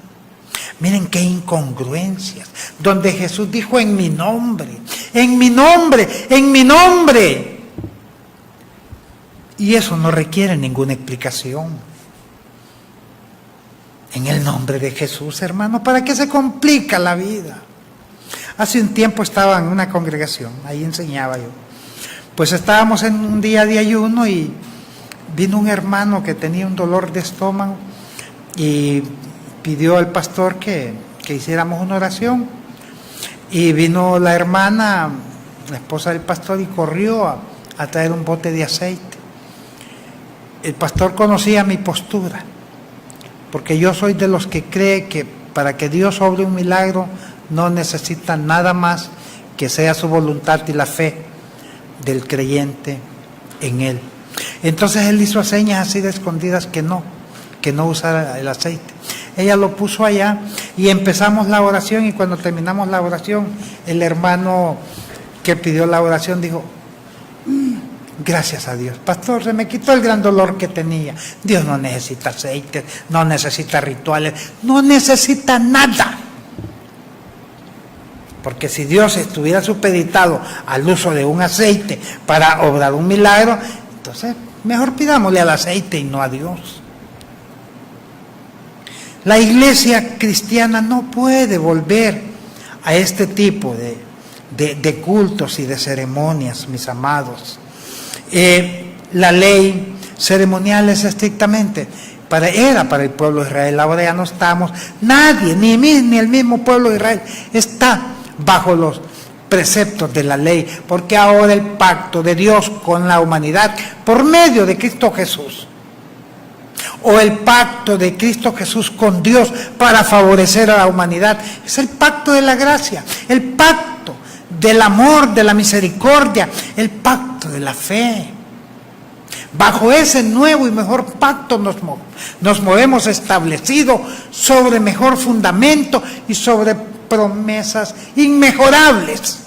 Miren qué incongruencias, donde Jesús dijo en mi nombre, en mi nombre, en mi nombre. Y eso no requiere ninguna explicación. En el nombre de Jesús, hermano, ¿para qué se complica la vida? Hace un tiempo estaba en una congregación, ahí enseñaba yo. Pues estábamos en un día de ayuno y vino un hermano que tenía un dolor de estómago y pidió al pastor que hiciéramos una oración. Y vino la hermana, la esposa del pastor, y corrió a traer un bote de aceite. El pastor conocía mi postura, porque yo soy de los que cree que para que Dios obre un milagro no necesita nada más que sea su voluntad y la fe del creyente en Él. Entonces él hizo señas así de escondidas que no usara el aceite. Ella lo puso allá y empezamos la oración, y cuando terminamos la oración, el hermano que pidió la oración dijo: gracias a Dios, pastor, se me quitó el gran dolor que tenía. Dios no necesita aceite, no necesita rituales, no necesita nada. Porque si Dios estuviera supeditado al uso de un aceite para obrar un milagro, entonces mejor pidámosle al aceite y no a Dios. La iglesia cristiana no puede volver a este tipo de cultos y de ceremonias, mis amados. La ley ceremonial es estrictamente era para el pueblo de Israel. Ahora ya no estamos, nadie, ni el mismo pueblo de Israel está bajo los preceptos de la ley, porque ahora el pacto de Dios con la humanidad por medio de Cristo Jesús, o el pacto de Cristo Jesús con Dios para favorecer a la humanidad, es el pacto de la gracia, el pacto del amor, de la misericordia, el pacto de la fe. Bajo ese nuevo y mejor pacto nos movemos, establecido sobre mejor fundamento y sobre promesas inmejorables.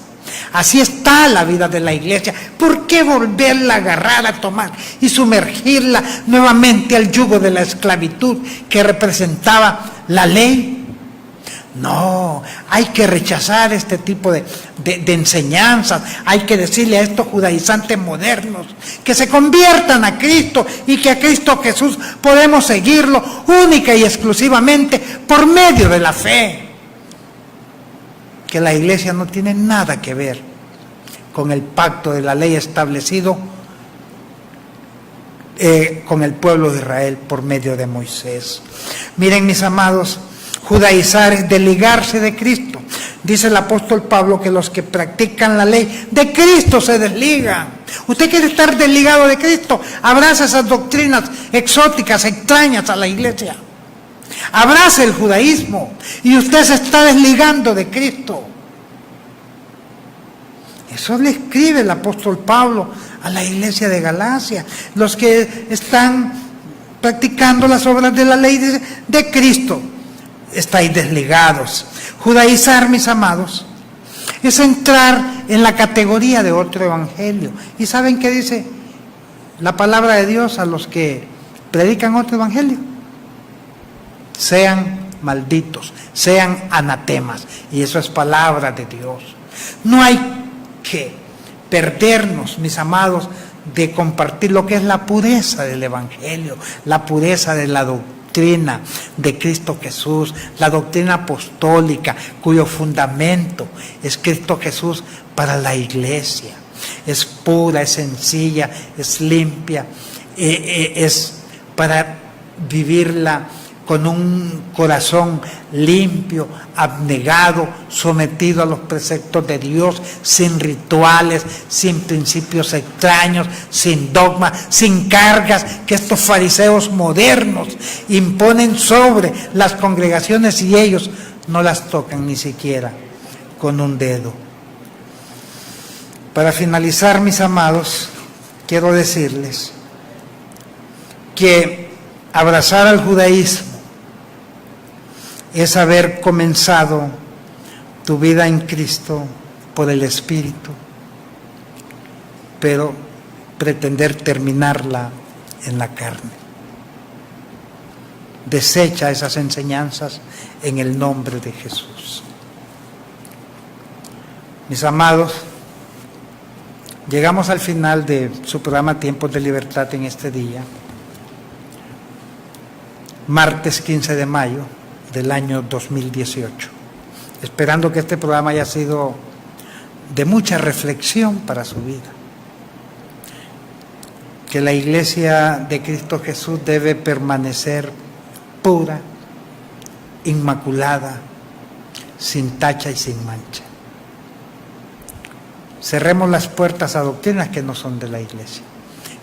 Así está la vida de la iglesia. ¿Por qué volverla a agarrar, a tomar y sumergirla nuevamente al yugo de la esclavitud que representaba la ley? No, hay que rechazar este tipo de enseñanzas. Hay que decirle a estos judaizantes modernos que se conviertan a Cristo y que a Cristo Jesús podemos seguirlo única y exclusivamente por medio de la fe. Que la iglesia no tiene nada que ver con el pacto de la ley establecido con el pueblo de Israel por medio de Moisés. Miren, mis amados, judaizar es desligarse de Cristo. Dice el apóstol Pablo que los que practican la ley de Cristo se desligan. Usted quiere estar desligado de Cristo, abraza esas doctrinas exóticas, extrañas a la iglesia. Abraza el judaísmo y usted se está desligando de Cristo. Eso le escribe el apóstol Pablo a la iglesia de Galacia. Los que están practicando las obras de la ley de Cristo, estáis desligados. Judaizar, mis amados, es entrar en la categoría de otro evangelio. ¿Y saben qué dice la palabra de Dios a los que predican otro evangelio? Sean malditos, sean anatemas. Y eso es palabra de Dios. No hay que perdernos, mis amados, de compartir lo que es la pureza del evangelio, la pureza de la doctrina de Cristo Jesús, la doctrina apostólica, cuyo fundamento es Cristo Jesús para la iglesia. Es pura, es sencilla, es limpia, es para vivirla con un corazón limpio, abnegado, sometido a los preceptos de Dios, sin rituales, sin principios extraños, sin dogmas, sin cargas que estos fariseos modernos imponen sobre las congregaciones y ellos no las tocan ni siquiera con un dedo. Para finalizar, mis amados, quiero decirles que abrazar al judaísmo es haber comenzado tu vida en Cristo por el Espíritu, pero pretender terminarla en la carne. Desecha esas enseñanzas en el nombre de Jesús. Mis amados, llegamos al final de su programa Tiempos de Libertad en este día, martes 15 de mayo del año 2018, esperando que este programa haya sido de mucha reflexión para su vida, que la iglesia de Cristo Jesús debe permanecer pura, inmaculada, sin tacha y sin mancha. Cerremos las puertas a doctrinas que no son de la iglesia.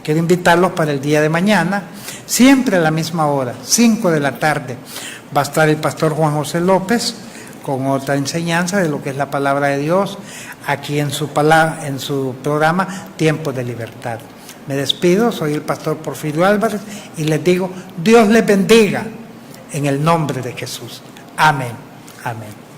Quiero invitarlos para el día de mañana, siempre a la misma hora, 5 de la tarde. Va a estar el pastor Juan José López con otra enseñanza de lo que es la palabra de Dios, aquí en su programa Tiempos de Libertad. Me despido, soy el pastor Porfirio Álvarez y les digo, Dios les bendiga en el nombre de Jesús. Amén. Amén.